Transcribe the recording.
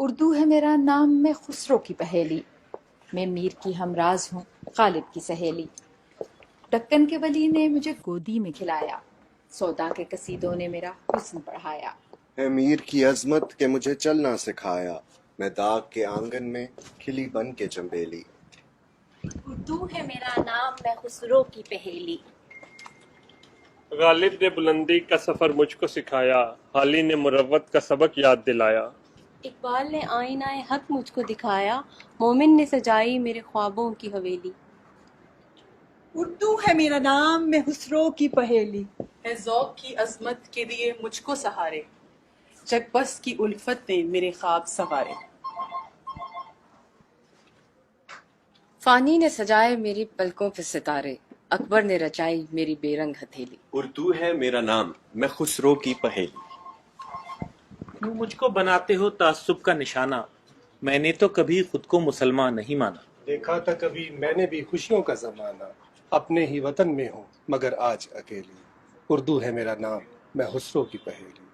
اردو ہے میرا نام، میں خسرو کی پہیلی، میں میر کی ہمراز ہوں، غالب کی سہیلی۔ دکن کے ولی نے مجھے گودی میں کھلایا، سودا کے قصیدوں نے میرا حسن بڑھایا۔ ہے میر کی عظمت کہ مجھے چلنا سکھایا، میں داغ کے آنگن میں کھلی بن کے چنبیلی۔ اردو ہے میرا نام، میں خسرو کی پہیلی۔ غالب نے بلندی کا سفر مجھ کو سکھایا، حالی نے مروت کا سبق یاد دلایا۔ اقبال نے آئینہ حق مجھ کو دکھایا، مومن نے سجائی میرے خوابوں کی حویلی۔ اردو ہے میرا نام، میں خسرو کی پہیلی۔ ہے ذوق کی عظمت کے دیے مجھ کو سہارے، چک بس کی الفت نے میرے خواب سنوارے۔ فانی نے سجائے میری پلکوں پہ ستارے، اکبر نے رچائی میری بے رنگ ہتھیلی۔ اردو ہے میرا نام، میں خسرو کی پہیلی۔ کیوں مجھ کو بناتے ہو تعصب کا نشانہ، میں نے تو کبھی خود کو مسلمان نہیں مانا۔ دیکھا تھا کبھی میں نے بھی خوشیوں کا زمانہ، اپنے ہی وطن میں ہوں مگر آج اکیلی۔ اردو ہے میرا نام، میں خسرو کی پہیلی۔